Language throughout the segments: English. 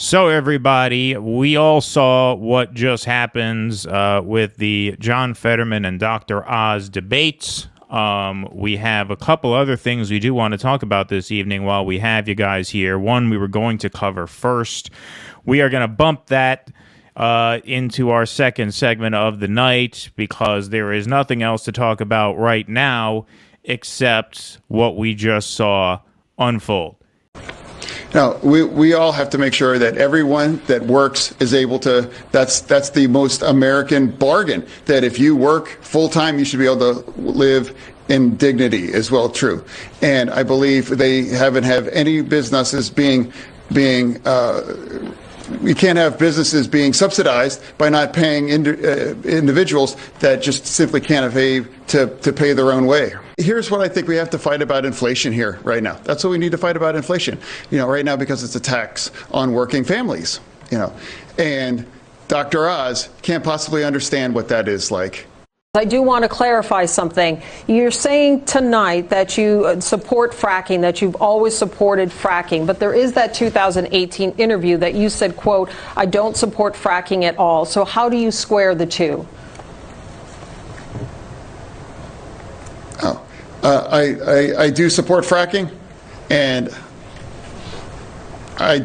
So, everybody, we all saw what just happens with the John Fetterman and Dr. Oz debates. We have a couple other things we do want to talk about this evening while we have you guys here. One we were going to cover first. We are going to bump that into our second segment of the night because there is nothing else to talk about right now except what we just saw unfold. Now, we all have to make sure that everyone that works is able to, that's the most American bargain, that if you work full-time, you should be able to live in dignity as well, true. And I believe they haven't have any businesses being we can't have businesses being subsidized by not paying individuals that just simply can't afford to pay their own way. Here's what I think we have to fight about inflation here right now. That's what we need to fight about inflation, right now, because it's a tax on working families, and Dr. Oz can't possibly understand what that is like. I do want to clarify something. You're saying tonight that you support fracking, that you've always supported fracking, but there is that 2018 interview that you said, quote, I don't support fracking at all. So how do you square the two? I do support fracking, and I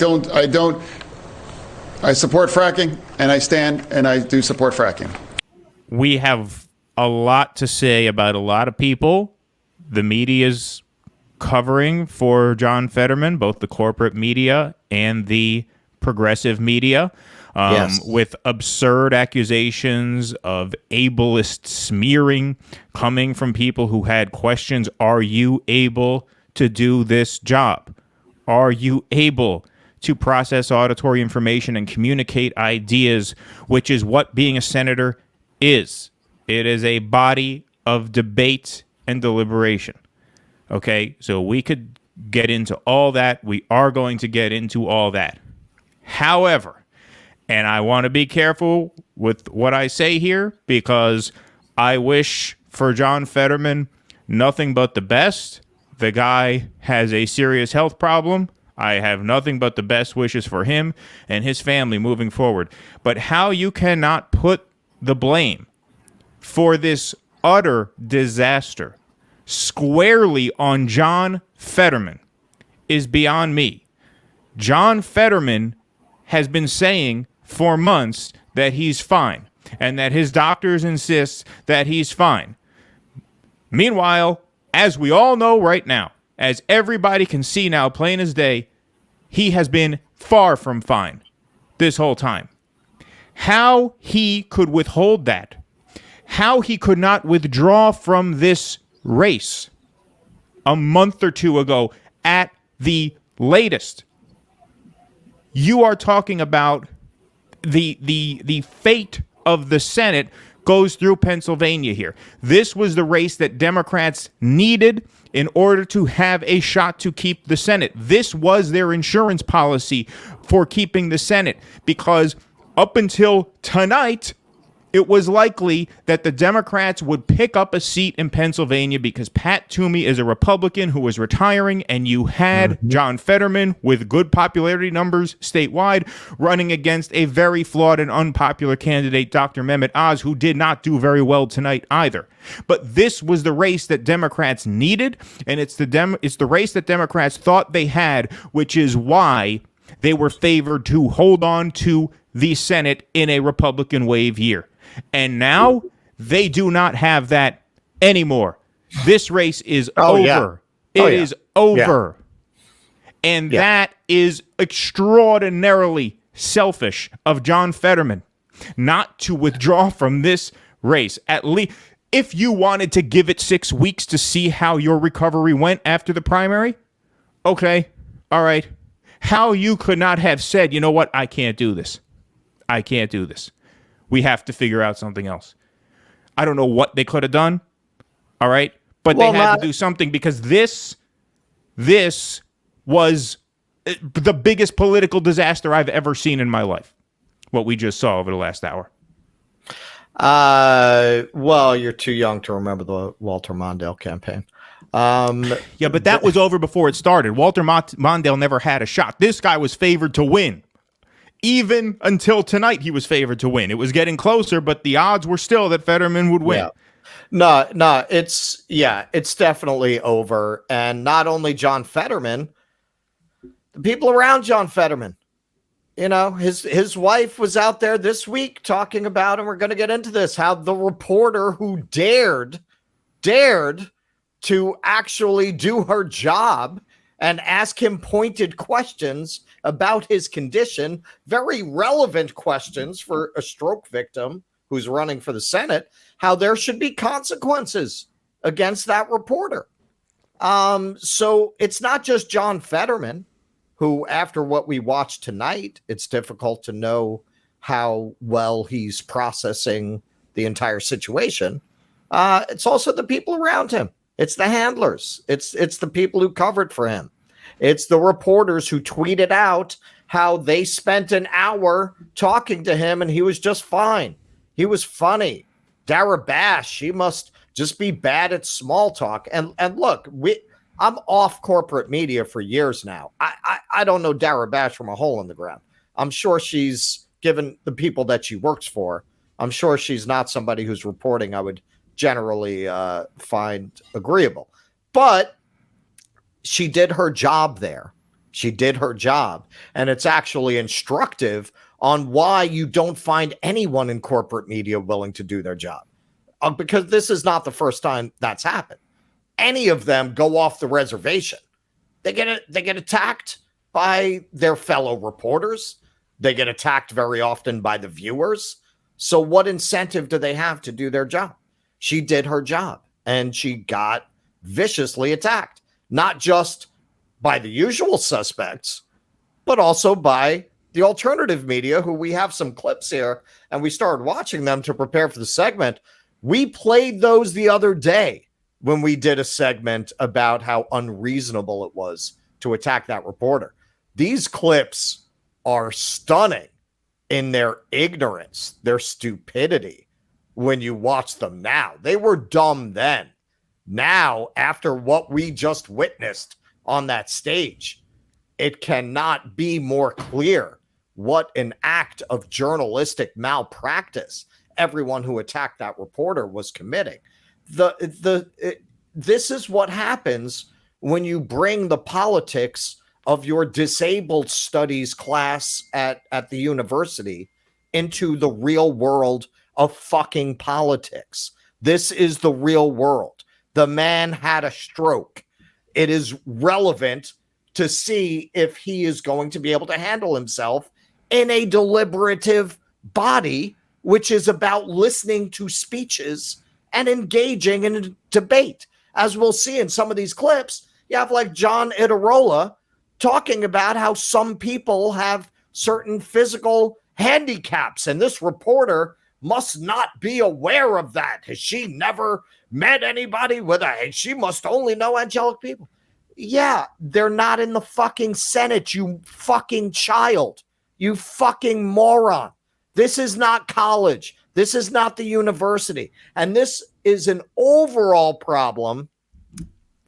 support fracking, and I do support fracking. We have a lot to say about a lot of people. The media's covering for John Fetterman, both the corporate media and the progressive media, with absurd accusations of ableist smearing coming from people who had questions. Are you able to do this job? Are you able to process auditory information and communicate ideas, which is what being a senator is? It is a body of debate and deliberation. Okay, so we could get into all that. We are going to get into all that. However, and I want to be careful with what I say here because I wish for John Fetterman nothing but the best. The guy has a serious health problem. I have nothing but the best wishes for him and his family moving forward. But how you cannot put the blame for this utter disaster squarely on John Fetterman is beyond me. John Fetterman has been saying for months that he's fine and that his doctors insist that he's fine. Meanwhile, as we all know right now, as everybody can see now plain as day, he has been far from fine this whole time. How he could withhold that, how he could not withdraw from this race a month or two ago at the latest. You are talking about the fate of the Senate goes through Pennsylvania here. This was the race that Democrats needed in order to have a shot to keep the Senate. This was their insurance policy for keeping the Senate, because up until tonight, it was likely that the Democrats would pick up a seat in Pennsylvania because Pat Toomey is a Republican who was retiring, and you had John Fetterman with good popularity numbers statewide running against a very flawed and unpopular candidate, Dr. Mehmet Oz, who did not do very well tonight either. But this was the race that Democrats needed, and it's the race that Democrats thought they had, which is why they were favored to hold on to the Senate in a Republican wave year. And now they do not have that anymore. This race is over. It is over. And that is extraordinarily selfish of John Fetterman not to withdraw from this race. At least if you wanted to give it 6 weeks to see how your recovery went after the primary, okay, all right. How you could not have said, you know what, I can't do this. I can't do this. We have to figure out something else. I don't know what they could have done, all right? But they had to do something, because this was the biggest political disaster I've ever seen in my life, what we just saw over the last hour. Well, you're too young to remember the Walter Mondale campaign. Yeah, but that was over before it started. Walter Mondale never had a shot. This guy was favored to win. Even until tonight, he was favored to win. It was getting closer, but the odds were still that Fetterman would win. Yeah. No, it's definitely over. And not only John Fetterman, the people around John Fetterman. You know, his wife was out there this week talking about, and we're going to get into this, how the reporter who dared to actually do her job and ask him pointed questions about his condition, very relevant questions for a stroke victim who's running for the Senate, how there should be consequences against that reporter. So it's not just John Fetterman, who, after what we watched tonight, it's difficult to know how well he's processing the entire situation. It's also the people around him. It's the handlers. It's the people who covered for him. It's the reporters who tweeted out how they spent an hour talking to him and he was just fine. He was funny. Dara Bash, she must just be bad at small talk. And look, I'm off corporate media for years now. I don't know Dara Bash from a hole in the ground. I'm sure she's, given the people that she works for, I'm sure she's not somebody whose reporting I would generally find agreeable. But she did her job there. She did her job. And it's actually instructive on why you don't find anyone in corporate media willing to do their job. Because this is not the first time that's happened. Any of them go off the reservation, they get attacked by their fellow reporters. They get attacked very often by the viewers. So what incentive do they have to do their job? She did her job and she got viciously attacked, not just by the usual suspects, but also by the alternative media, who we have some clips here and we started watching them to prepare for the segment. We played those the other day when we did a segment about how unreasonable it was to attack that reporter. These clips are stunning in their ignorance, their stupidity when you watch them now. They were dumb then. Now, after what we just witnessed on that stage, it cannot be more clear what an act of journalistic malpractice everyone who attacked that reporter was committing. This is what happens when you bring the politics of your disabled studies class at the university into the real world of fucking politics. This is the real world. The man had a stroke. It is relevant to see if he is going to be able to handle himself in a deliberative body, which is about listening to speeches and engaging in a debate. As we'll see in some of these clips, you have like John Itarola talking about how some people have certain physical handicaps, and this reporter must not be aware of that. Has she never met anybody with she must only know angelic people. Yeah, they're not in the fucking Senate, you fucking child. You fucking moron. This is not college. This is not the university. And this is an overall problem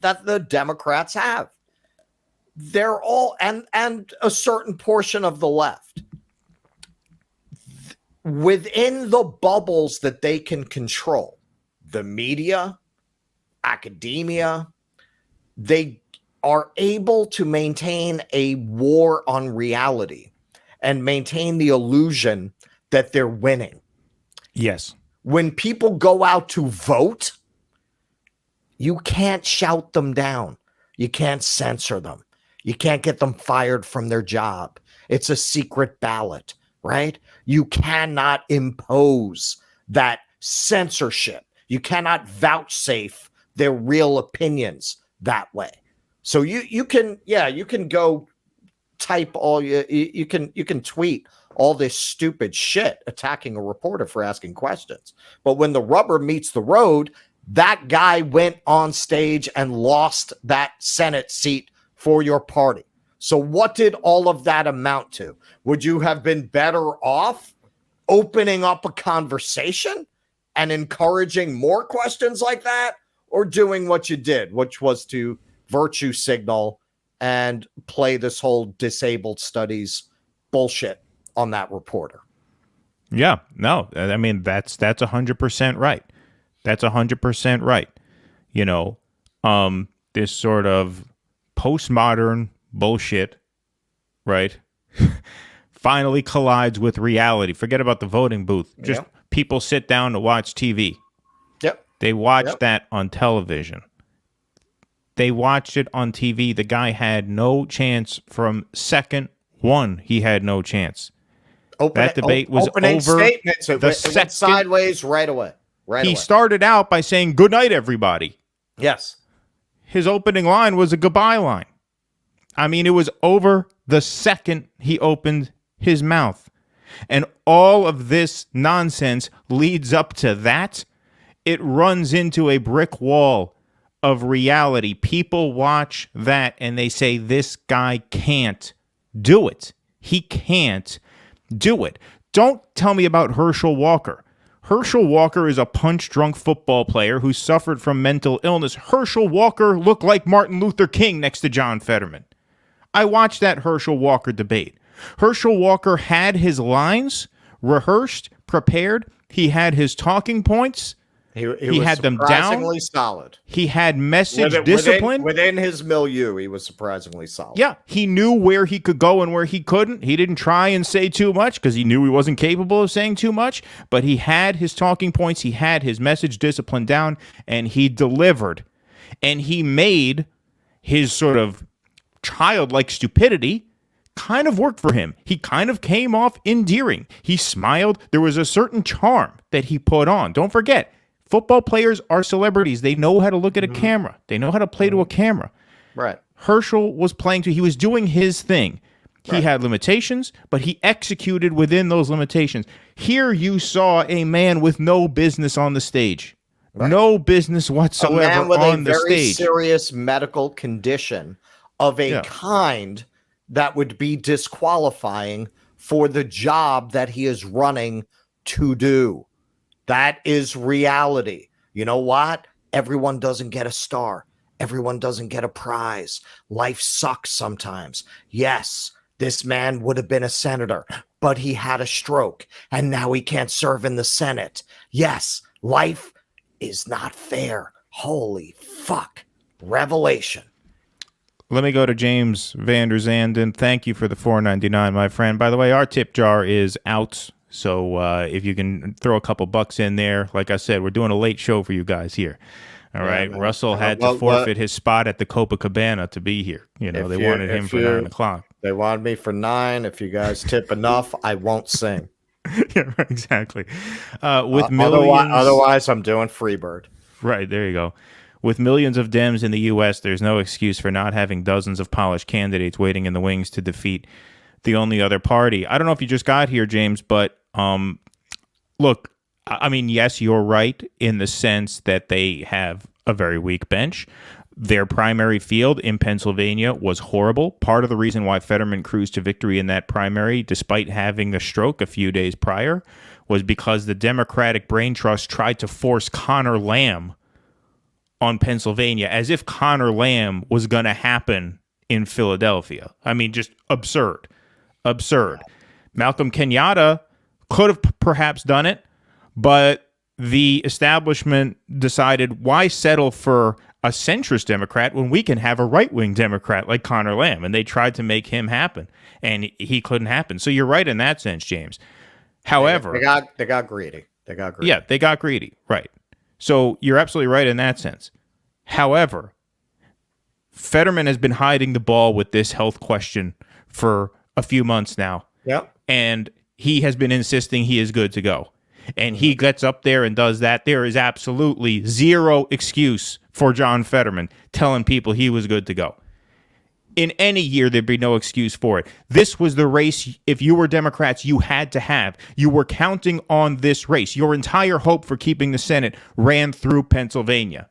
that the Democrats have. They're all, and a certain portion of the left, within the bubbles that they can control, the media, academia, they are able to maintain a war on reality and maintain the illusion that they're winning. Yes. When people go out to vote, you can't shout them down. You can't censor them. You can't get them fired from their job. It's a secret ballot, right? You cannot impose that censorship. You cannot vouchsafe their real opinions that way. So you can go type all you can tweet all this stupid shit attacking a reporter for asking questions. But when the rubber meets the road, that guy went on stage and lost that Senate seat for your party. So what did all of that amount to? Would you have been better off opening up a conversation and encouraging more questions like that, or doing what you did, which was to virtue signal and play this whole disabled studies bullshit on that reporter. Yeah, no, I mean, that's 100% right. That's 100% right. You know, this sort of postmodern bullshit, right, finally collides with reality. Forget about the voting booth. Just people sit down to watch TV. Yep. They watch that on television. They watched it on TV. The guy had no chance from second one. He had no chance. That debate was opening over. Statements. It went sideways right away. He started out by saying, "Good night, everybody." Yes. His opening line was a goodbye line. I mean, it was over the second he opened his mouth. And all of this nonsense leads up to that. It runs into a brick wall of reality. People watch that and they say, this guy can't do it. He can't do it. Don't tell me about Herschel Walker. Herschel Walker is a punch-drunk football player who suffered from mental illness. Herschel Walker looked like Martin Luther King next to John Fetterman. I watched that Herschel Walker debate. Herschel Walker had his lines rehearsed, prepared. He had his talking points. He had them down. Surprisingly solid. He had message discipline. Within his milieu, he was surprisingly solid. Yeah, he knew where he could go and where he couldn't. He didn't try and say too much because he knew he wasn't capable of saying too much. But he had his talking points. He had his message discipline down, and he delivered. And he made his sort of childlike stupidity kind of work for him. He kind of came off endearing. He smiled. There was a certain charm that he put on. Don't forget, football players are celebrities. They know how to look at a camera. They know how to play to a camera. Right. Herschel was playing to, he was doing his thing. He had limitations, but he executed within those limitations. Here you saw a man with no business on the stage. Right. No business whatsoever on the stage. A man with a very serious medical condition of a kind that would be disqualifying for the job that he is running to do. That is reality. You know what? Everyone doesn't get a star. Everyone doesn't get a prize. Life sucks sometimes. Yes, this man would have been a senator, but he had a stroke, and now he can't serve in the Senate. Yes, life is not fair. Holy fuck. Revelation. Let me go to James Vander Zanden. Thank you for the $4.99, my friend. By the way, our tip jar is out. So if you can throw a couple bucks in there, like I said, we're doing a late show for you guys here. All right. Man. Russell had to forfeit his spot at the Copacabana to be here. You know, they wanted him for 9 o'clock. They wanted me for 9. If you guys tip enough, I won't sing. Yeah, exactly. With millions, otherwise, I'm doing Freebird. Right. There you go. With millions of Dems in the U.S., there's no excuse for not having dozens of polished candidates waiting in the wings to defeat the only other party. I don't know if you just got here, James, but look, I mean, yes, you're right in the sense that they have a very weak bench. Their primary field in Pennsylvania was horrible. Part of the reason why Fetterman cruised to victory in that primary, despite having a stroke a few days prior, was because the Democratic Brain Trust tried to force Connor Lamb on Pennsylvania as if Connor Lamb was going to happen in Philadelphia. I mean, just absurd. Absurd. Malcolm Kenyatta could have perhaps done it, but the establishment decided, why settle for a centrist Democrat when we can have a right-wing Democrat like Connor Lamb? And they tried to make him happen, and he couldn't happen. So you're right in that sense, James. However, they got greedy. Yeah, they got greedy. Right. So you're absolutely right in that sense. However, Fetterman has been hiding the ball with this health question for a few months now. Yep. And he has been insisting he is good to go. And he gets up there and does that. There is absolutely zero excuse for John Fetterman telling people he was good to go. In any year, there'd be no excuse for it. This was the race, if you were Democrats, you had to have. You were counting on this race. Your entire hope for keeping the Senate ran through Pennsylvania.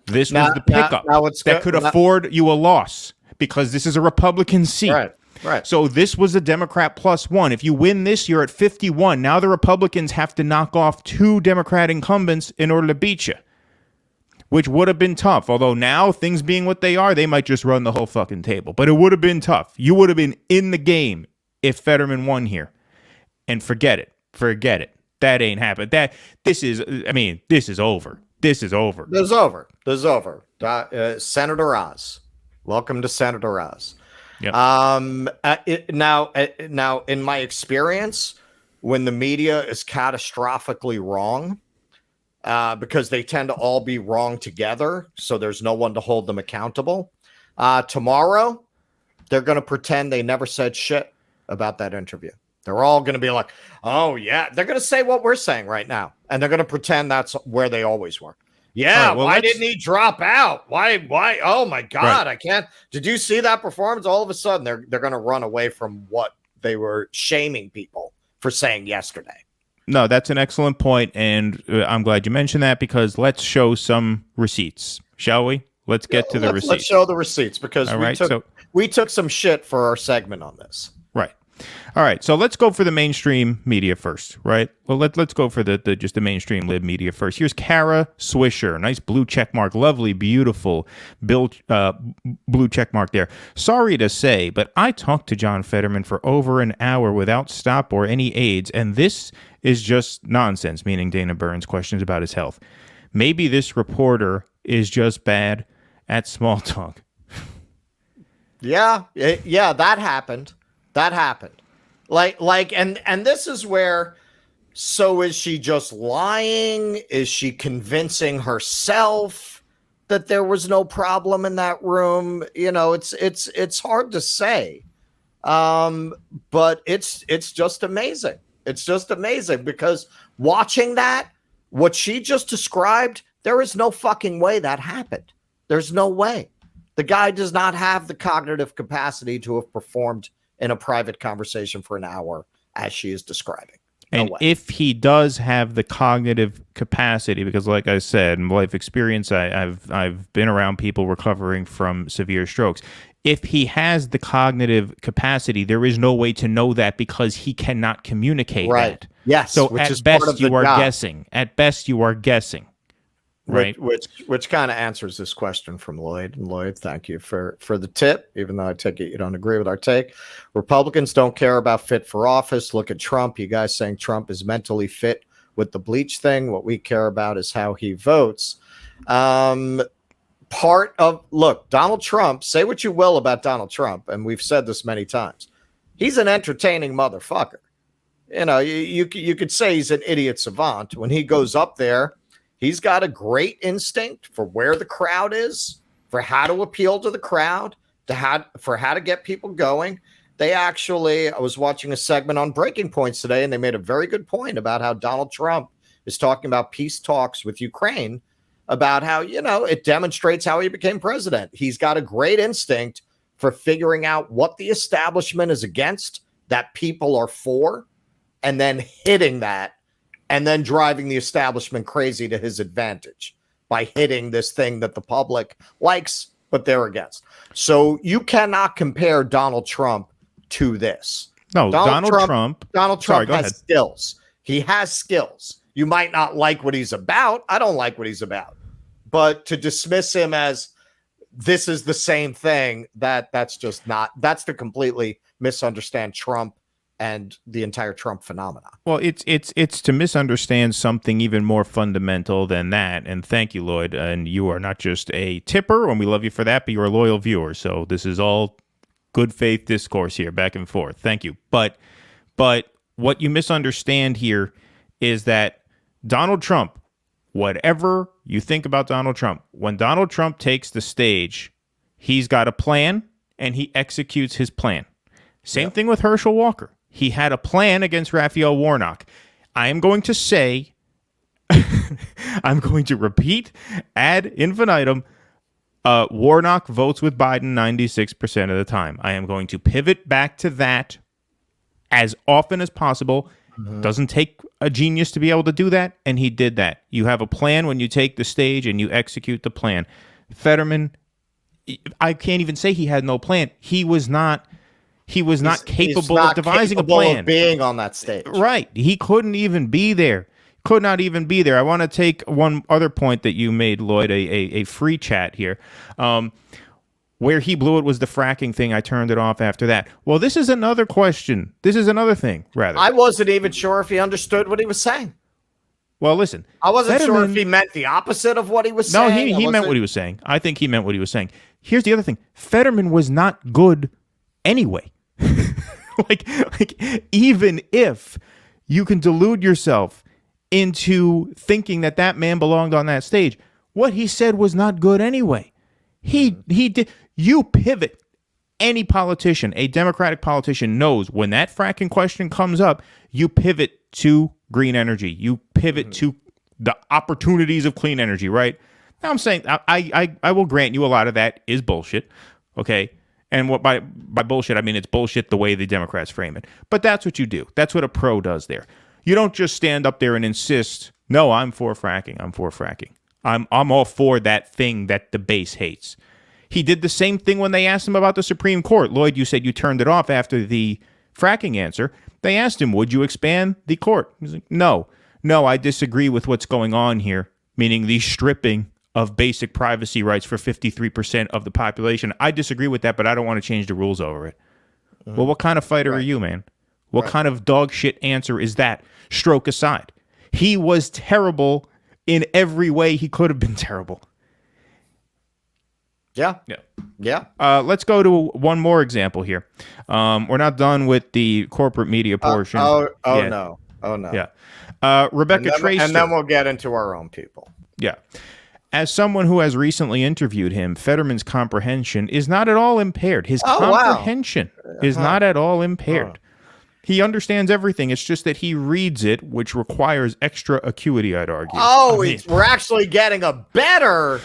This was the pickup that could afford you a loss because this is a Republican seat. Right. So this was a Democrat +1. If you win this, you're at 51. Now the Republicans have to knock off 2 Democrat incumbents in order to beat you, which would have been tough. Although now, things being what they are, they might just run the whole fucking table. But it would have been tough. You would have been in the game if Fetterman won here. And forget it. That ain't happened. This is over. This is over. This is over. Senator Oz. Welcome to Senator Oz. Yep. Now, in my experience, when the media is catastrophically wrong, because they tend to all be wrong together, so there's no one to hold them accountable. Tomorrow, they're going to pretend they never said shit about that interview. They're all going to be like, oh, yeah. They're going to say what we're saying right now. And they're going to pretend that's where they always were. Yeah, right, well, why didn't he drop out? Why? Oh, my God, right. I can't. Did you see that performance? All of a sudden, they're going to run away from what they were shaming people for saying yesterday. No, that's an excellent point, and I'm glad you mentioned that, because let's show some receipts, shall we? Let's get to the receipts. Let's show the receipts, because we took some shit for our segment on this. Right. All right, so let's go for the mainstream media first, right? Well, let's go for just the mainstream lib media first. Here's Kara Swisher, nice blue check mark, lovely, beautiful blue check mark there. Sorry to say, but I talked to John Fetterman for over an hour without stop or any aids, and this is just nonsense, meaning Dana Burns' questions about his health. Maybe this reporter is just bad at small talk. Yeah, that happened. And this is where, so is she just lying? Is she convincing herself that there was no problem in that room? You know, it's hard to say. But it's just amazing. It's just amazing, because watching that, what she just described, there is no fucking way that happened. There's no way. The guy does not have the cognitive capacity to have performed in a private conversation for an hour as she is describing. No and way. If he does have the cognitive capacity, because like I said, in life experience, I've been around people recovering from severe strokes. If he has the cognitive capacity, there is no way to know that, because he cannot communicate that. Yes. So at best you are guessing. At best you are guessing. Right. Which kind of answers this question from Lloyd. And Lloyd, thank you for the tip, even though I take it you don't agree with our take. Republicans don't care about fit for office. Look at Trump. You guys saying Trump is mentally fit with the bleach thing. What we care about is how he votes. Look, Donald Trump, say what you will about Donald Trump, and we've said this many times. He's an entertaining motherfucker. You know, you could say he's an idiot savant. When he goes up there, he's got a great instinct for where the crowd is, for how to appeal to the crowd, for how to get people going. I was watching a segment on Breaking Points today, and they made a very good point about how Donald Trump is talking about peace talks with Ukraine, about how, it demonstrates how he became president. He's got a great instinct for figuring out what the establishment is against, that people are for, and then hitting that, and then driving the establishment crazy to his advantage by hitting this thing that the public likes, but they're against. So you cannot compare Donald Trump to this. No, Donald Trump has skills. He has skills. You might not like what he's about. I don't like what he's about. But to dismiss him as this is the same thing, that's to completely misunderstand Trump and the entire Trump phenomena. Well, it's to misunderstand something even more fundamental than that. And thank you, Lloyd. And you are not just a tipper, and we love you for that, but you're a loyal viewer. So this is all good faith discourse here, back and forth. Thank you. But what you misunderstand here is that Donald Trump, whatever you think about Donald Trump, when Donald Trump takes the stage, he's got a plan and he executes his plan. Same thing with Herschel Walker. He had a plan against Raphael Warnock. I am going to say, I'm going to repeat ad infinitum, Warnock votes with Biden 96% of the time. I am going to pivot back to that as often as possible. Doesn't take a genius to be able to do that, and he did that. You have a plan when you take the stage and you execute the plan. Fetterman, I can't even say he had no plan. He was not capable of devising a plan. Of being on that stage. Right. He couldn't even be there. Could not even be there. I want to take one other point that you made, Lloyd, a free chat here. Where he blew it was the fracking thing. I turned it off after that. Well, this is another question. This is another thing, rather. I wasn't even sure if he understood what he was saying. Well, listen. I wasn't sure if Fetterman- he meant the opposite of what he was No, saying. he meant what he was saying. I think he meant what he was saying. Here's the other thing. Fetterman was not good anyway. like even if you can delude yourself into thinking that that man belonged on that stage, what he said was not good anyway. He did. You pivot. Any politician, a Democratic politician, knows when that fracking question comes up, you pivot to green energy. You pivot to the opportunities of clean energy, right? Now I'm saying I will grant you a lot of that is bullshit, okay? And what by bullshit I mean it's bullshit the way the Democrats frame it. But that's what you do. That's what a pro does there. You don't just stand up there and insist, no, I'm for fracking. I'm for fracking. I'm all for that thing that the base hates. He did the same thing when they asked him about the Supreme Court. Lloyd, you said you turned it off after the fracking answer. They asked him, would you expand the court? He's like, no, I disagree with what's going on here, meaning the stripping of basic privacy rights for 53% of the population. I disagree with that, but I don't want to change the rules over it. Well, what kind of fighter are you, man? What kind of dog shit answer is that? Stroke aside. He was terrible in every way he could have been terrible. Yeah. Let's go to one more example here. We're not done with the corporate media portion. No. Yeah. Rebecca Traister. And then we'll get into our own people. Yeah. As someone who has recently interviewed him, Fetterman's comprehension is not at all impaired. His comprehension is not at all impaired. He understands everything. It's just that he reads it, which requires extra acuity, I'd argue. We're actually getting a better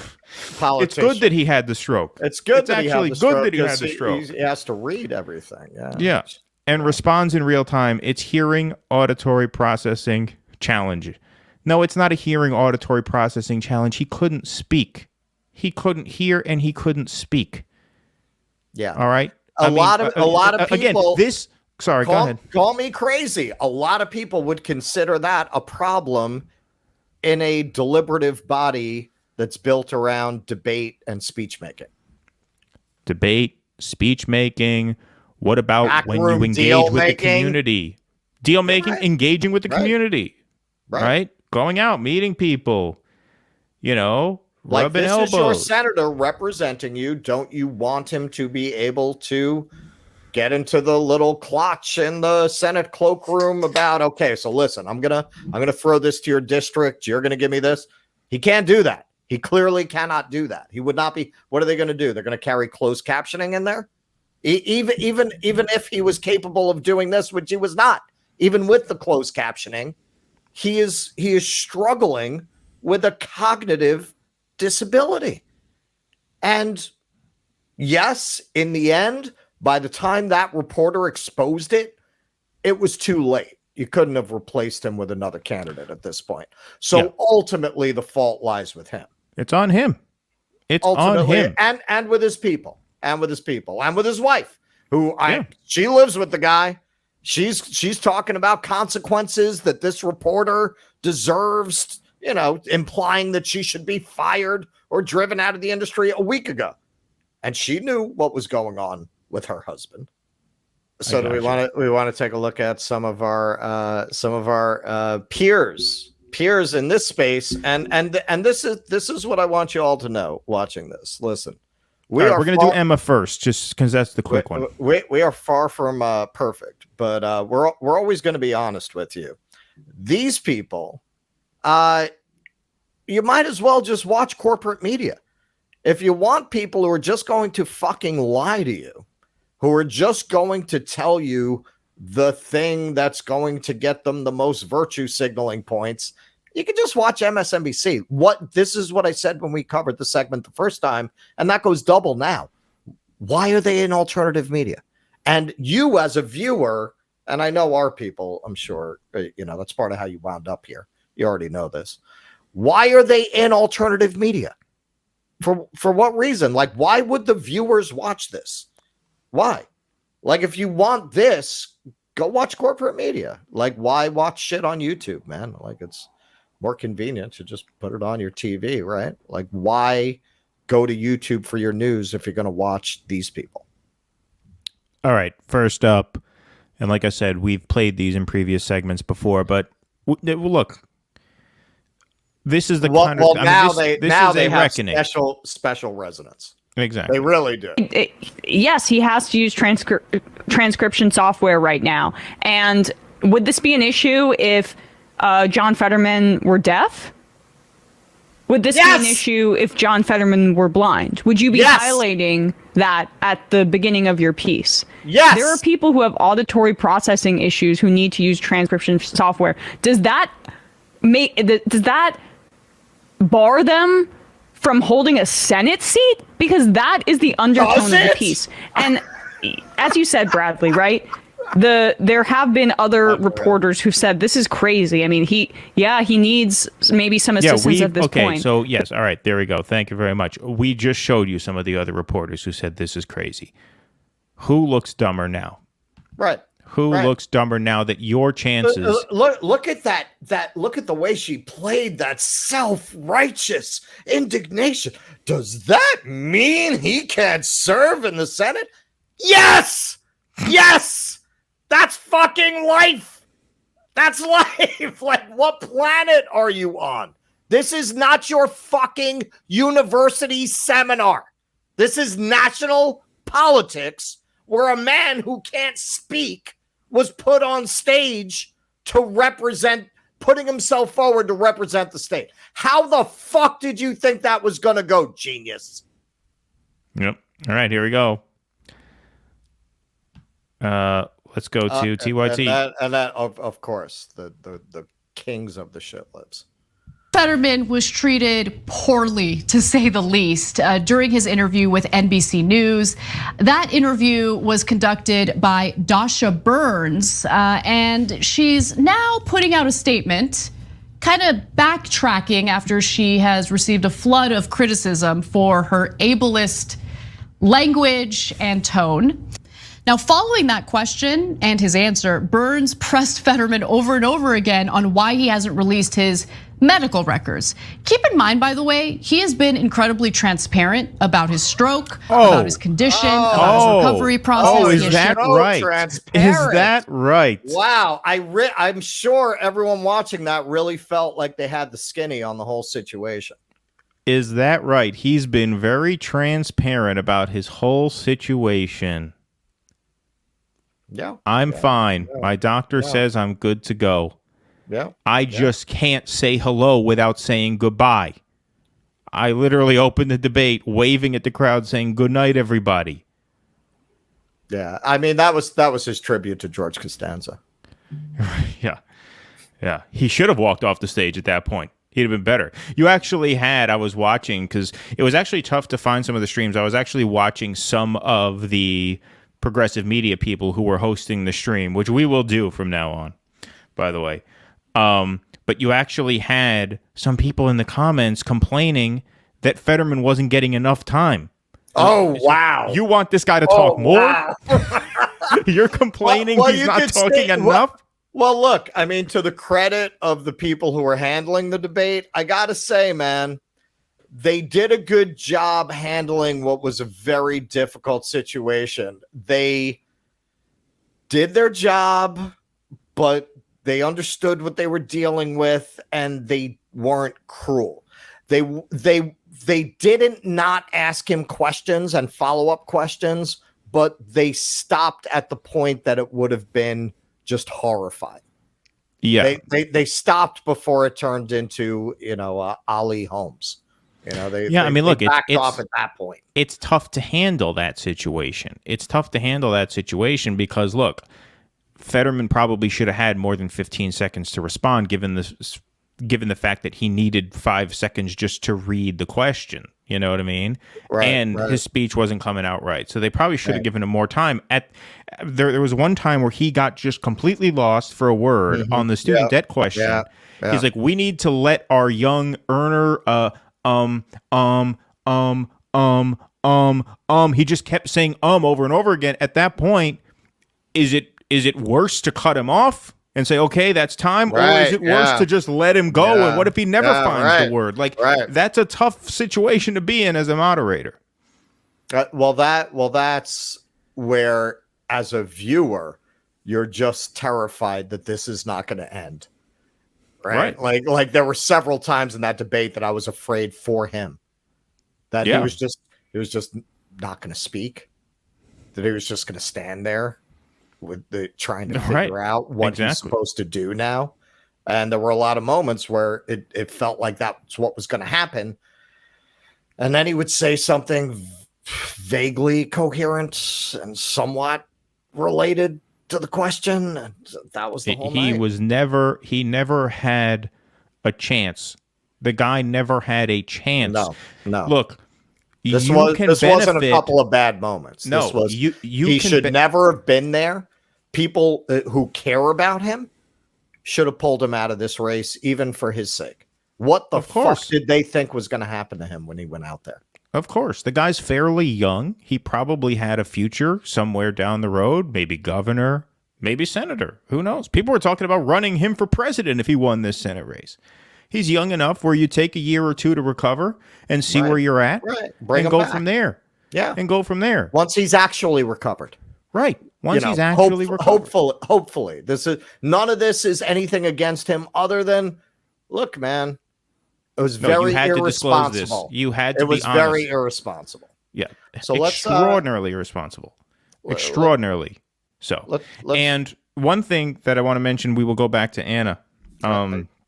politician. It's good that he had the stroke. It's good that actually he had the stroke. good that he had the stroke. He has to read everything. Yeah. And responds in real time. It's hearing, auditory processing challenge. No, it's not a hearing, auditory processing challenge. He couldn't speak. He couldn't hear and he couldn't speak. Yeah. All right. A lot of people. Again, sorry, go ahead. Call me crazy. A lot of people would consider that a problem in a deliberative body that's built around debate and speech making. Debate, speech making. What about when you engage with the community? Deal making, engaging with the community. Right? Going out, meeting people. Rubbing elbows. This is your senator representing you. Don't you want him to be able to get into the little clutch in the Senate cloakroom about, okay, so listen, I'm gonna throw this to your district. You're gonna give me this. He can't do that. He clearly cannot do that. He would not be. What are they going to do? They're going to carry closed captioning in there. Even if he was capable of doing this, which he was not, even with the closed captioning, he is struggling with a cognitive disability. And yes, in the end, by the time that reporter exposed it, it was too late. You couldn't have replaced him with another candidate at this point. So ultimately, the fault lies with him. It's on him. It's on him. And with his people. And with his people. And with his wife, who she lives with the guy. She's talking about consequences that this reporter deserves, implying that she should be fired or driven out of the industry a week ago. And she knew what was going on with her husband. So do we want to take a look at some of our peers in this space, and this is what I want you all to know watching this. Listen, we're going to do Emma first, just because that's the quick one. We are far from perfect, but we're always going to be honest with you. These people, you might as well just watch corporate media. If you want people who are just going to fucking lie to you, who are just going to tell you the thing that's going to get them the most virtue signaling points, you can just watch MSNBC. This is what I said when we covered the segment the first time, and that goes double now. Why are they in alternative media? And you as a viewer, and I know our people, I'm sure, that's part of how you wound up here. You already know this. Why are they in alternative media? For what reason? Like, why would the viewers watch this? Why? Like, if you want this, go watch corporate media. Like, why watch shit on YouTube, man? Like, it's more convenient to just put it on your TV, right? Like, why go to YouTube for your news if you're going to watch these people. All right. First up, and like I said, we've played these in previous segments before, but look, this is the kind of now this they is a have reckoning. special resonance. Exactly. They really do. Yes, he has to use transcription software right now. And would this be an issue if John Fetterman were deaf? Would this be an issue if John Fetterman were blind? Would you be highlighting that at the beginning of your piece? Yes. There are people who have auditory processing issues who need to use transcription software. Does that bar them from holding a Senate seat? Because that is the undertone of the piece. And as you said, Bradley, right? There have been other reporters who've said this is crazy. I mean, he needs maybe some assistance at this point. Okay, so yes, all right, there we go. Thank you very much. We just showed you some of the other reporters who said this is crazy. Who looks dumber now? Right. Who looks dumber now that your chances? Look at that. Look at the way she played that self-righteous indignation. Does that mean he can't serve in the Senate? Yes. That's fucking life. That's life. Like, what planet are you on? This is not your fucking university seminar. This is national politics where a man who can't speak was put on stage to represent, putting himself forward to represent the state. How the fuck did you think that was going to go, genius? Yep. All right, here we go. Let's go to TYT. And that of course, the kings of the shit lips. Fetterman was treated poorly, to say the least, during his interview with NBC News. That interview was conducted by Dasha Burns, and she's now putting out a statement, kind of backtracking after she has received a flood of criticism for her ableist language and tone. Now, following that question and his answer, Burns pressed Fetterman over and over again on why he hasn't released his medical records. Keep in mind, by the way, he has been incredibly transparent about his stroke, about his condition, about his recovery process. Is that right? Is that right? Wow, I'm sure everyone watching that really felt like they had the skinny on the whole situation. Is that right? He's been very transparent about his whole situation. Yeah. I'm fine. Yeah. My doctor says I'm good to go. Yeah. I just can't say hello without saying goodbye. I literally opened the debate waving at the crowd saying good night, everybody. Yeah. I mean, that was his tribute to George Costanza. Yeah. He should have walked off the stage at that point. He'd have been better. You actually I was watching, because it was actually tough to find some of the streams. I was actually watching some of the progressive media people who were hosting the stream, which we will do from now on, by the way. But you actually had some people in the comments complaining that Fetterman wasn't getting enough time. Oh, wow. You want this guy to talk more? Wow. You're complaining he's not talking enough? Well, look, I mean, to the credit of the people who were handling the debate, I got to say, man, they did a good job handling what was a very difficult situation. They did their job, but they understood what they were dealing with, and they weren't cruel. They didn't not ask him questions and follow-up questions, but they stopped at the point that it would have been just horrifying. Yeah. They stopped before it turned into, Ali Holmes. They backed off at that point. It's tough to handle that situation. Because, look, Fetterman probably should have had more than 15 seconds to respond, given the fact that he needed 5 seconds just to read the question. You know what I mean? Right. His speech wasn't coming out right. So they probably should have given him more time. There was one time where he got just completely lost for a word on the student debt question. Yeah. He's like, we need to let our young earner he just kept saying over and over again. At that point, is it worse to cut him off and say, okay, that's time, or Right, is it worse yeah. to just let him go? Yeah. And what if he never Yeah, finds right, the word? Like, right. that's a tough situation to be in as a moderator. That's where, as a viewer, you're just terrified that this is not going to end. Right? Like there were several times in that debate that I was afraid for him, that he was just not going to speak, that he was just going to stand there with trying to figure out what he's supposed to do now. And there were a lot of moments where it felt like that's what was going to happen. And then he would say something vaguely coherent and somewhat related to the question. And that was the whole night. He never had a chance. The guy never had a chance. No. Look, this wasn't a couple of bad moments. No, this was, he should never have been there. People who care about him should have pulled him out of this race, even for his sake. What the fuck did they think was going to happen to him when he went out there? Of course. The guy's fairly young. He probably had a future somewhere down the road, maybe governor, maybe senator. Who knows? People were talking about running him for president if he won this Senate race. He's young enough where you take a year or two to recover and see where you're at Bring and him go back. from there. Yeah. And go from there. Once he's actually recovered. Right. Once he's actually recovered. Hopefully. None of this is anything against him other than, look, man, it was very irresponsible. You had to It was be honest. very irresponsible. Yeah. So extraordinarily irresponsible. Extraordinarily so. And one thing that I want to mention, we will go back to Anna.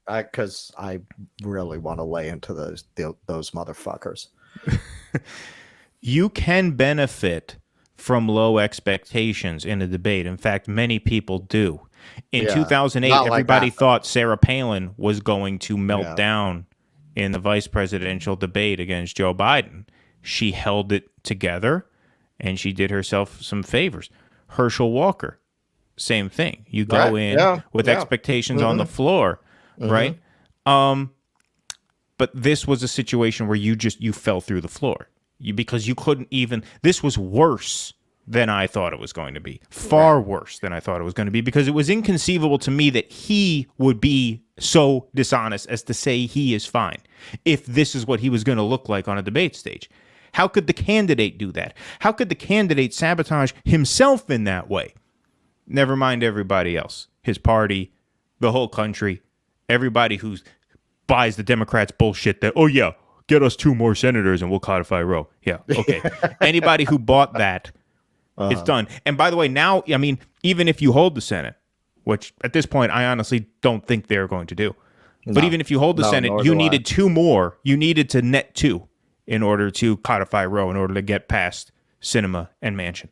Because I really want to lay into those motherfuckers. You can benefit from low expectations in a debate. In fact, many people do. In 2008, everybody thought Sarah Palin was going to melt down in the vice presidential debate against Joe Biden. She held it together, and she did herself some favors. Herschel Walker, same thing. You go in with expectations on the floor, right? But this was a situation where you fell through the floor. Because you couldn't even. This was worse than I thought it was going to be. Far worse than I thought it was going to be, because it was inconceivable to me that he would be so dishonest as to say he is fine if this is what he was going to look like on a debate stage. How could the candidate do that? How could the candidate sabotage himself in that way? Never mind everybody else. His party, the whole country, everybody who buys the Democrats' bullshit that, oh yeah, get us 2 more senators and we'll codify Roe. Yeah, okay. Anybody who bought that, it's done. And by the way, now, I mean, even if you hold the Senate, which at this point I honestly don't think they're going to do, but even if you hold the Senate, you needed 2 more. You needed to net 2 in order to codify Roe, in order to get past Sinema and Manchin.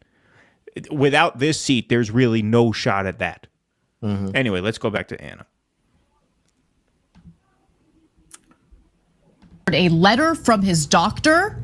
Without this seat, there's really no shot at that. Anyway, let's go back to Anna. A letter from his doctor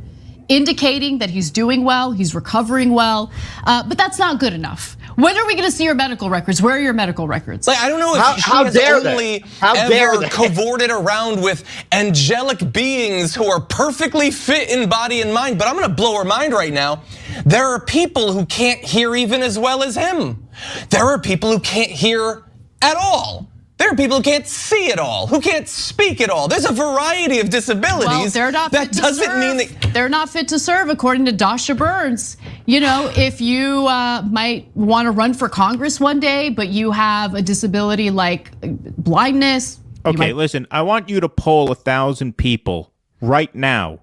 indicating that he's doing well, he's recovering well, but that's not good enough. When are we going to see your medical records? Where are your medical records? Like, I don't know if How she dare has they? only How dare ever they? cavorted around with angelic beings who are perfectly fit in body and mind, but I'm going to blow her mind right now. There are people who can't hear even as well as him. There are people who can't hear at all. There are people who can't see at all, who can't speak at all. There's a variety of disabilities. Well, they're not that fit to doesn't serve. mean that They're not fit to serve, according to Dasha Burns. You know, if you might want to run for Congress one day, but you have a disability like blindness. Okay, listen, I want you to poll 1,000 people right now.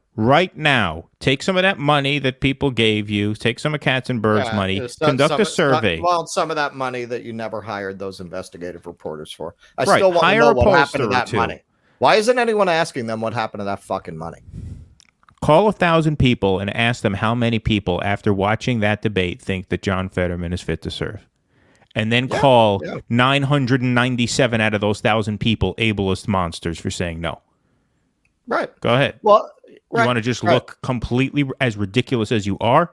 Take some of that money that people gave you. Take some of Katzenberg's money. Conduct a survey. Some of that money that you never hired those investigative reporters for. I Right, still want to hire know a what happened to pollster that too. money. Why isn't anyone asking them what happened to that fucking money? Call 1,000 people and ask them how many people, after watching that debate, think that John Fetterman is fit to serve. And then call 997 out of those 1,000 people ableist monsters for saying no. Right. Go ahead. Well, you want to just look completely as ridiculous as you are?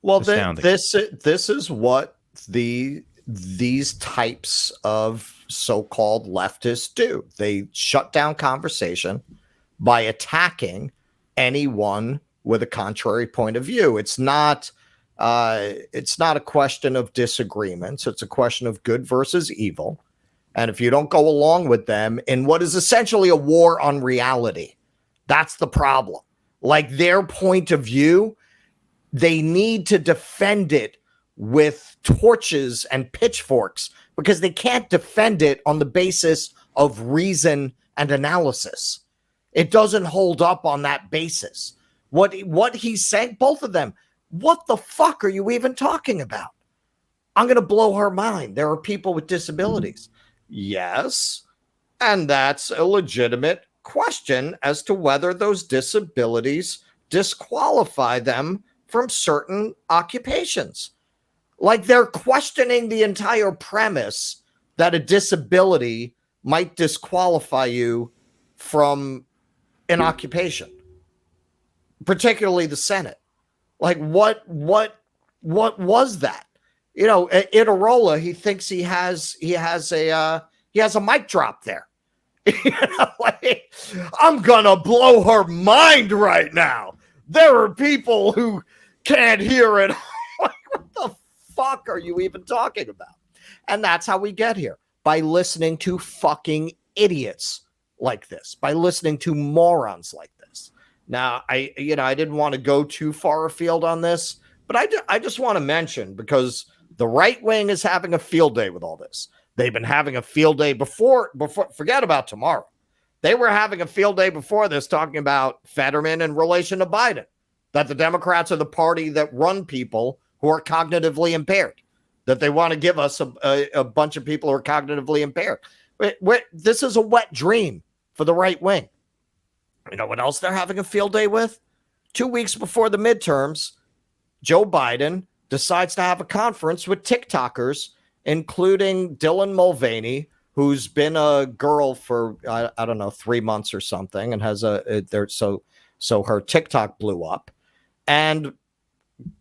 Well, Astounding. this is what these types of so-called leftists do. They shut down conversation by attacking anyone with a contrary point of view. It's not It's not a question of disagreements. It's a question of good versus evil. And if you don't go along with them in what is essentially a war on reality, that's the problem. Like their point of view, they need to defend it with torches and pitchforks because they can't defend it on the basis of reason and analysis. It doesn't hold up on that basis. What he's saying, both of them, what the fuck are you even talking about? I'm going to blow her mind. There are people with disabilities. Yes, and that's a legitimate question as to whether those disabilities disqualify them from certain occupations. Like they're questioning the entire premise that a disability might disqualify you from an occupation, particularly the Senate. Like what was that? You know, Itarola, he thinks he has a mic drop there. You know, like, I'm gonna blow her mind right now. There are people who can't hear it. Like, what the fuck are you even talking about? And that's how we get here, by listening to fucking idiots like this, by listening to morons like this. Now, I didn't want to go too far afield on this, but I just want to mention, because the right wing is having a field day with all this. They've been having a field day before, forget about tomorrow. They were having a field day before this talking about Fetterman in relation to Biden, that the Democrats are the party that run people who are cognitively impaired, that they want to give us a bunch of people who are cognitively impaired. This is a wet dream for the right wing. You know what else they're having a field day with? 2 weeks before the midterms, Joe Biden decides to have a conference with TikTokers, including Dylan Mulvaney, who's been a girl for, I don't know, 3 months or something, and has so her TikTok blew up. And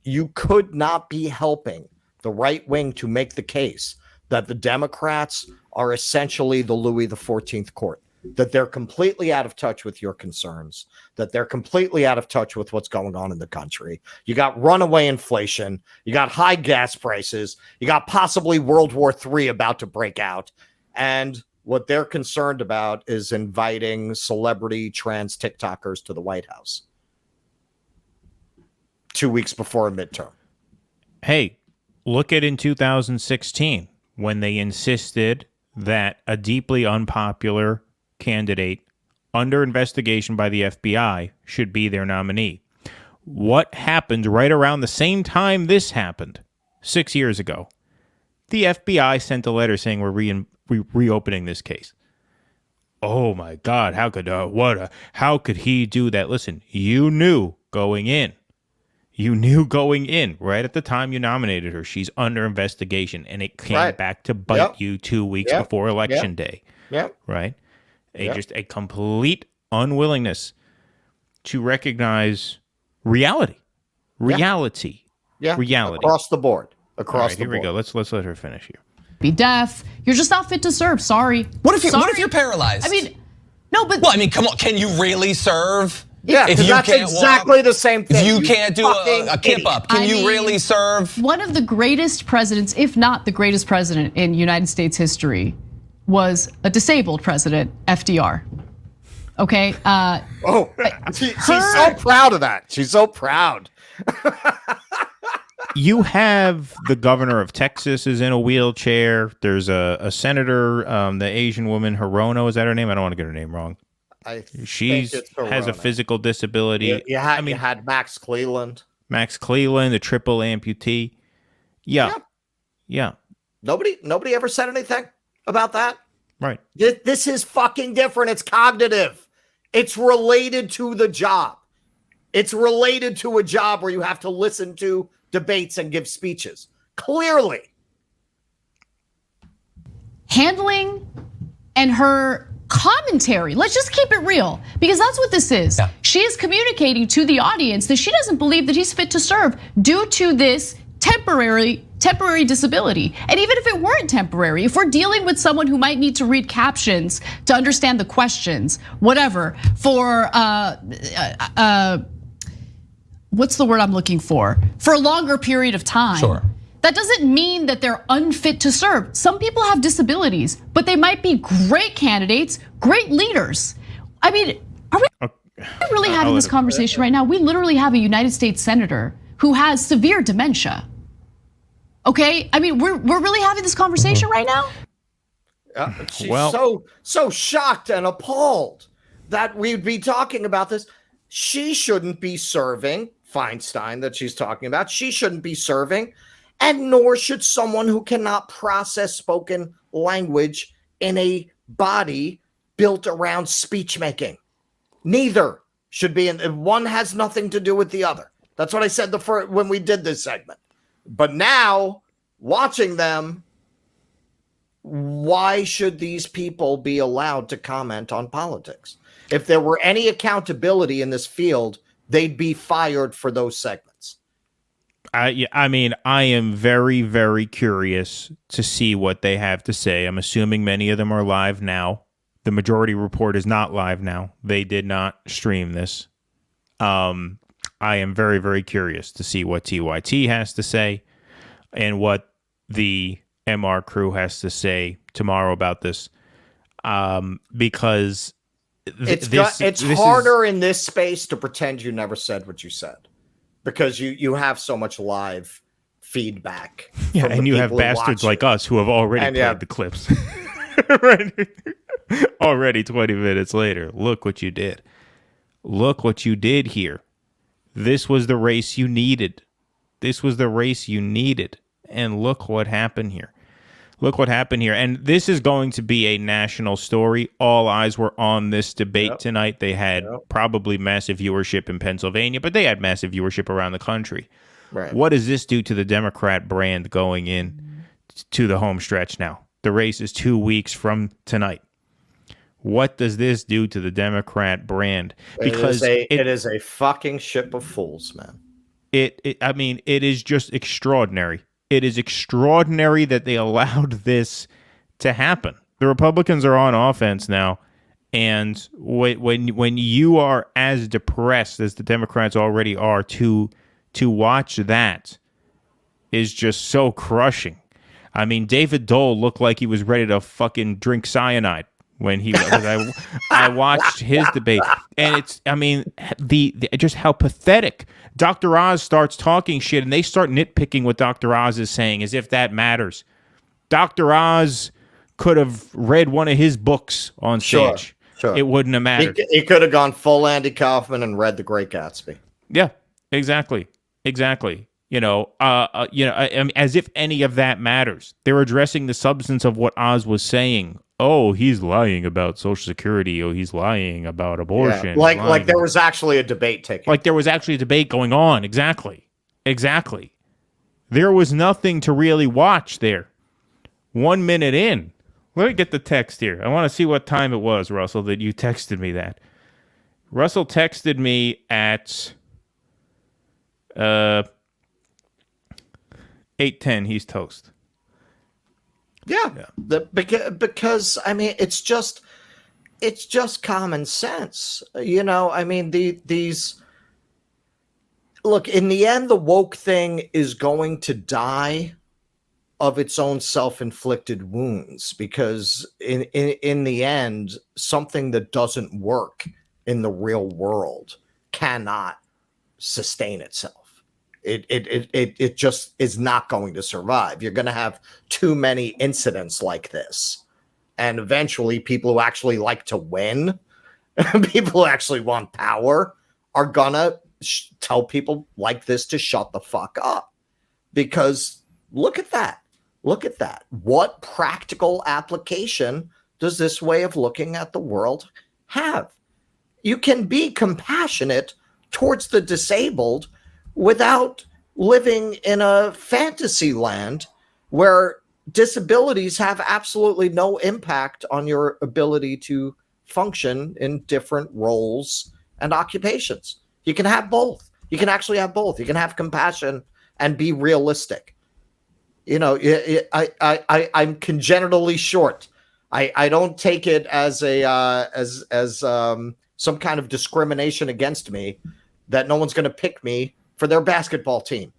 you could not be helping the right wing to make the case that the Democrats are essentially the Louis XIV court, that they're completely out of touch with your concerns, that they're completely out of touch with what's going on in the country. You got runaway inflation, you got high gas prices, you got possibly World War III about to break out. And what they're concerned about is inviting celebrity trans TikTokers to the White House 2 weeks before a midterm. Hey, look at in 2016 when they insisted that a deeply unpopular candidate under investigation by the FBI should be their nominee. What happened right around the same time this happened 6 years ago? The FBI sent a letter saying we're reopening this case. Oh my God! How could he do that? Listen, you knew going in. Right at the time you nominated her. She's under investigation, and it came back to bite you 2 weeks before Election Day. Yep. Right. Just a complete unwillingness to recognize reality. Reality. Across the board. Here we go. Let's let her finish here. Be deaf. You're just not fit to serve. Sorry. What if you're paralyzed? I mean, no, but well, I mean, come on. Can you really serve? Yeah, if you that's can't exactly the same thing. If you can't do a kip up, can you really serve? One of the greatest presidents, if not the greatest president in United States history, was a disabled president, FDR. Okay. She's so proud of that. She's so proud. You have the governor of Texas is in a wheelchair. There's a senator, the Asian woman, Hirono, is that her name? I don't want to get her name wrong. She has a physical disability. You had Max Cleland. A triple amputee. Yeah. Nobody ever said anything about that. Right. This is fucking different. It's cognitive. It's related to the job. It's related to a job where you have to listen to debates and give speeches. Clearly. Handling and her commentary. Let's just keep it real, because that's what this is. Yeah. She is communicating to the audience that she doesn't believe that he's fit to serve due to this temporary disability. And even if it weren't temporary, if we're dealing with someone who might need to read captions to understand the questions, whatever, for what's the word I'm looking for a longer period of time. Sure. That doesn't mean that they're unfit to serve. Some people have disabilities, but they might be great candidates, great leaders. I mean, are we really having this conversation right now? We literally have a United States senator who has severe dementia. Okay, I mean, we're really having this conversation right now. She's so shocked and appalled that we'd be talking about this. She shouldn't be serving Feinstein that she's talking about. She shouldn't be serving, and nor should someone who cannot process spoken language in a body built around speech making. Neither should be one has nothing to do with the other. That's what I said when we did this segment. But now, watching them, why should these people be allowed to comment on politics? If there were any accountability in this field, they'd be fired for those segments. I mean, I am very, very curious to see what they have to say. I'm assuming many of them are live now. The Majority Report is not live now. They did not stream this. I am very, very curious to see what TYT has to say and what the MR crew has to say tomorrow about this. Because it's harder in this space to pretend you never said what you said, because you have so much live feedback. Yeah, and you have bastards like us who have already played the clips. Right. Already 20 minutes later. Look what you did. Look what you did here. This was the race you needed. This was the race you needed. And look what happened here. Look what happened here. And this is going to be a national story. All eyes were on this debate tonight. They had probably massive viewership in Pennsylvania, but they had massive viewership around the country. Right. What does this do to the Democrat brand going in to the home stretch now? The race is 2 weeks from tonight. What does this do to the Democrat brand? Because it is a fucking ship of fools, man. I mean, it is just extraordinary. It is extraordinary that they allowed this to happen. The Republicans are on offense now, and when you are as depressed as the Democrats already are, to watch that is just so crushing. I mean, David Dole looked like he was ready to fucking drink cyanide when he was. I watched his debate, and it's, I mean, the just how pathetic. Dr. Oz starts talking shit, and they start nitpicking what Dr. Oz is saying as if that matters. Dr. Oz could have read one of his books on stage. Sure. It wouldn't have mattered. He could have gone full Andy Kaufman and read The Great Gatsby. Yeah, exactly. You know, I mean, as if any of that matters. They're addressing the substance of what Oz was saying. Oh, he's lying about Social Security. Oh, he's lying about abortion. Yeah, like there was actually a debate taking. Like there was actually a debate going on. Exactly. There was nothing to really watch there. 1 minute in. Let me get the text here. I want to see what time it was, Russell, that you texted me that. Russell texted me at 8:10. He's toast. Yeah. Because I mean, it's just common sense. You know, I mean, these look, in the end, the woke thing is going to die of its own self-inflicted wounds, because in the end, something that doesn't work in the real world cannot sustain itself. It just is not going to survive. You're going to have too many incidents like this. And eventually people who actually like to win, people who actually want power, are going to tell people like this to shut the fuck up. Because look at that. What practical application does this way of looking at the world have? You can be compassionate towards the disabled without living in a fantasy land where disabilities have absolutely no impact on your ability to function in different roles and occupations. You can have both. You can actually have both. You can have compassion and be realistic. You know, I'm congenitally short. I don't take it as some kind of discrimination against me, that no one's going to pick me for their basketball team.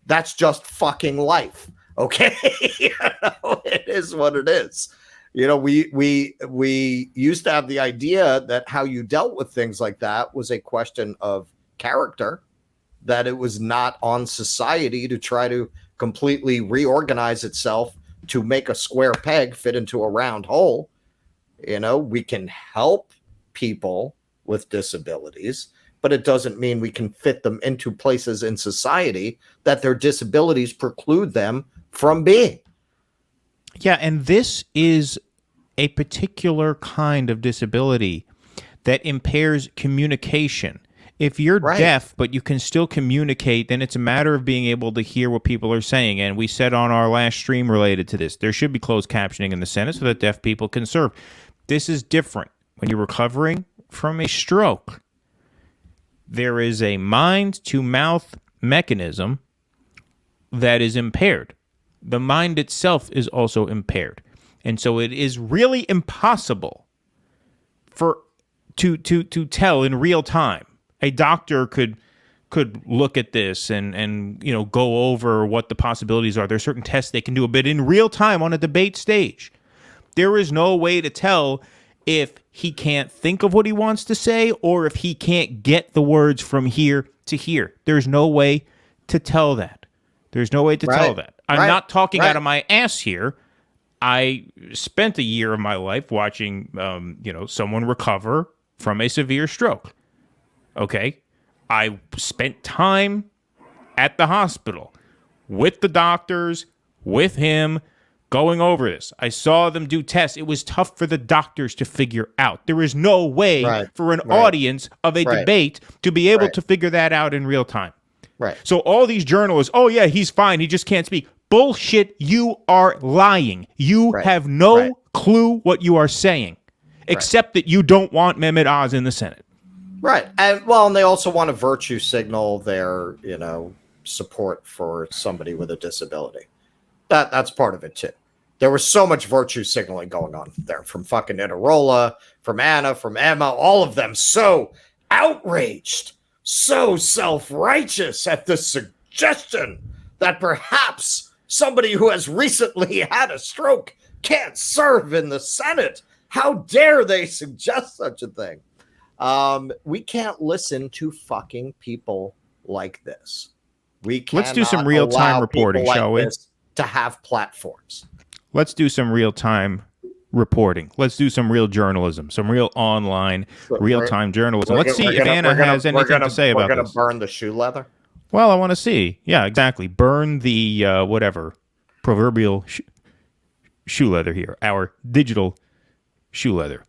That's just fucking life. Okay. It is what it is. We used to have the idea that how you dealt with things like that was a question of character, that it was not on society to try to completely reorganize itself to make a square peg fit into a round hole. We can help people with disabilities, but it doesn't mean we can fit them into places in society that their disabilities preclude them from being. Yeah, and this is a particular kind of disability that impairs communication. If you're deaf, but you can still communicate, then it's a matter of being able to hear what people are saying. And we said on our last stream related to this, there should be closed captioning in the Senate so that deaf people can serve. This is different. When you're recovering from a stroke, there is a mind-to-mouth mechanism that is impaired. The mind itself is also impaired. And so it is really impossible to tell in real time. A doctor could look at this and go over what the possibilities are. There's certain tests they can do, but in real time on a debate stage, there is no way to tell if he can't think of what he wants to say or if he can't get the words from here to here. There's no way to tell that. There's no way to tell that. I'm not talking out of my ass here. I spent a year of my life watching, someone recover from a severe stroke. Okay, I spent time at the hospital with the doctors, with him, going over this. I saw them do tests. It was tough for the doctors to figure out. There is no way for an audience of a debate to be able to figure that out in real time. Right. So all these journalists, oh yeah, he's fine, he just can't speak. Bullshit, you are lying. You have no clue what you are saying, except that you don't want Mehmet Oz in the Senate. Right. And they also want to virtue signal their, support for somebody with a disability. That's part of it too. There was so much virtue signaling going on there from fucking Itarola, from Anna, from Emma, all of them so outraged, so self-righteous at the suggestion that perhaps somebody who has recently had a stroke can't serve in the Senate. How dare they suggest such a thing? We can't listen to fucking people like this. Let's do some real-time reporting, shall we? To have platforms. Let's do some real-time reporting. Let's do some real journalism, some real online, real-time journalism. Let's see if Anna has anything to say about this. We're going to burn the shoe leather? Well, I want to see. Yeah, exactly. Burn the, proverbial shoe leather here. Our digital shoe leather.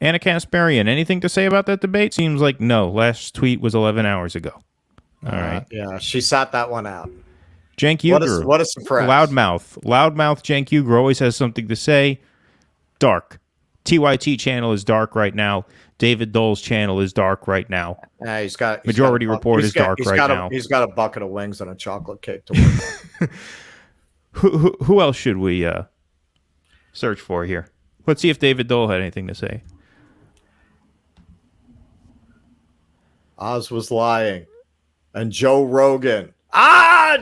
Anna Kasparian, anything to say about that debate? Seems like no. Last tweet was 11 hours ago. All right. Yeah, she sat that one out. Cenk Uygur. What a surprise. Loudmouth Cenk Uygur always has something to say. Dark. TYT channel is dark right now. David Dole's channel is dark right now. Majority Report is dark right now. He's got a bucket of wings and a chocolate cake to work on. Who else should we search for here? Let's see if David Dole had anything to say. Oz was lying. And Joe Rogan.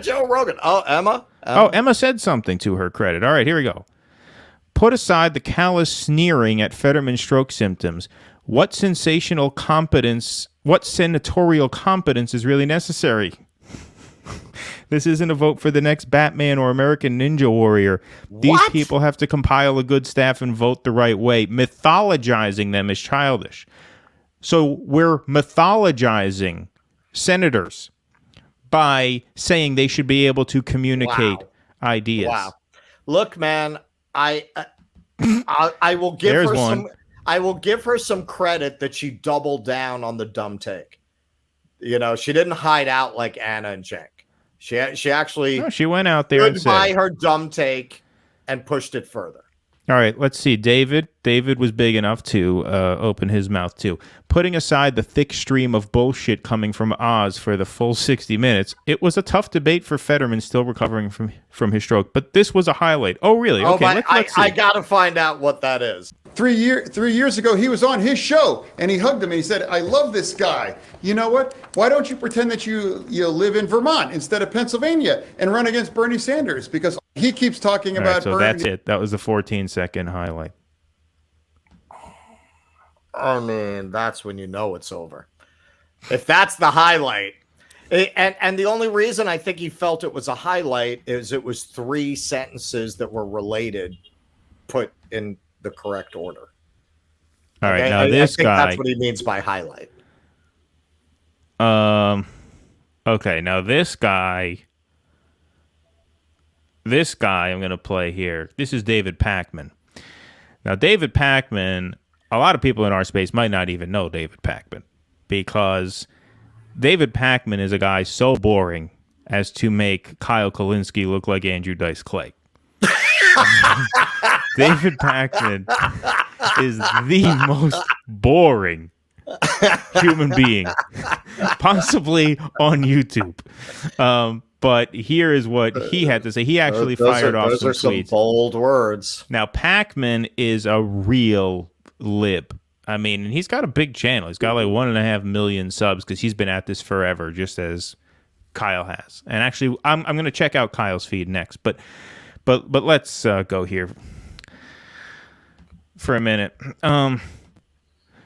Joe Rogan. Oh, Emma? Emma said something to her credit. All right, here we go. Put aside the callous sneering at Fetterman stroke symptoms. What senatorial competence is really necessary? This isn't a vote for the next Batman or American Ninja Warrior. These people have to compile a good staff and vote the right way. Mythologizing them is childish. So we're mythologizing senators by saying they should be able to communicate ideas. Wow. Look, man, I will give her some. I will give her some credit that she doubled down on the dumb take. She didn't hide out like Anna and Cenk. She actually she went out there and said her dumb take and pushed it further. All right, let's see. David was big enough to open his mouth too. Putting aside the thick stream of bullshit coming from Oz for the full 60 minutes, it was a tough debate for Fetterman, still recovering from his stroke. But this was a highlight. Oh, really? Okay, let's see. I got to find out what that is. 3 years ago, he was on his show and he hugged him and he said, "I love this guy. You know what? Why don't you pretend that you live in Vermont instead of Pennsylvania and run against Bernie Sanders?" Because he keeps talking All about right, so Bernie. that's it. That was the 14-second highlight. I mean, that's when you know it's over. If that's the highlight. And the only reason I think he felt it was a highlight is it was 3 sentences that were related, put in the correct order. All right, Okay? now I this think guy. that's what he means by highlight. Okay, now this guy I'm going to play here. This is David Pakman. Now, David Pakman, a lot of people in our space might not even know David Pakman because David Pakman is a guy so boring as to make Kyle Kalinske look like Andrew Dice Clay. David Pakman is the most boring human being possibly on YouTube. But here is what he had to say. He actually fired off some tweets. Some bold words. Now, Pakman is a real lib. I mean, he's got a big channel. He's got like 1.5 million subs because he's been at this forever, just as Kyle has. And actually, I'm going to check out Kyle's feed next. But let's go here for a minute.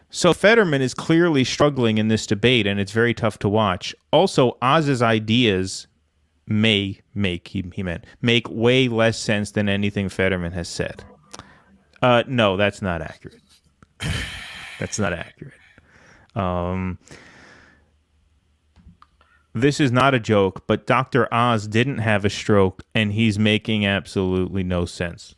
So Fetterman is clearly struggling in this debate, and it's very tough to watch. Also, Oz's ideas may make way less sense than anything Fetterman has said. No, that's not accurate. That's not accurate. This is not a joke, but Dr. Oz didn't have a stroke, and he's making absolutely no sense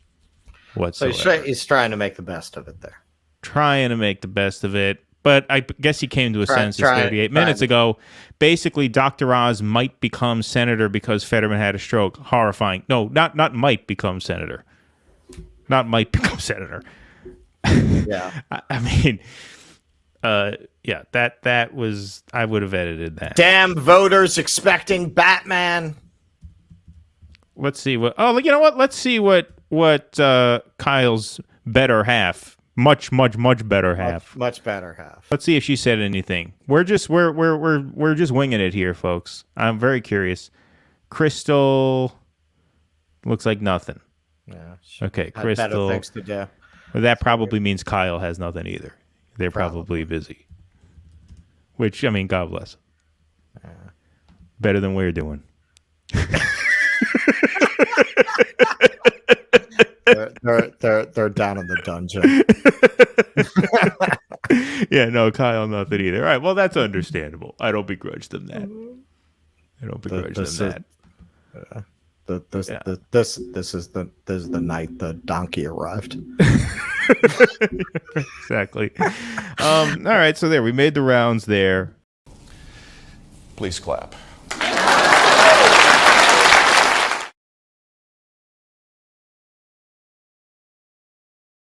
whatsoever. So he's trying to make the best of it there. Trying to make the best of it. But I guess he came to a senses 38 minutes ago. Basically, Dr. Oz might become senator because Fetterman had a stroke. Horrifying. No, not might become senator. Not might become senator. Yeah. I mean, yeah, that was, I would have edited that. Damn voters expecting Batman. Let's see what, oh, you know what? Let's see what Kyle's better half, much better half. Much better half. Let's see if she said anything. We're just winging it here, folks. I'm very curious. Crystal looks like nothing. Yeah. Okay, Had Crystal. better things to do. Well, that probably means Kyle has nothing either. They're probably busy. Which, I mean, God bless. Better than we're doing. They're down in the dungeon. Yeah, no, Kyle nothing either. All right, well, that's understandable. I don't begrudge them that. This is the night the donkey arrived. Exactly. All right, so there, we made the rounds there. Please clap.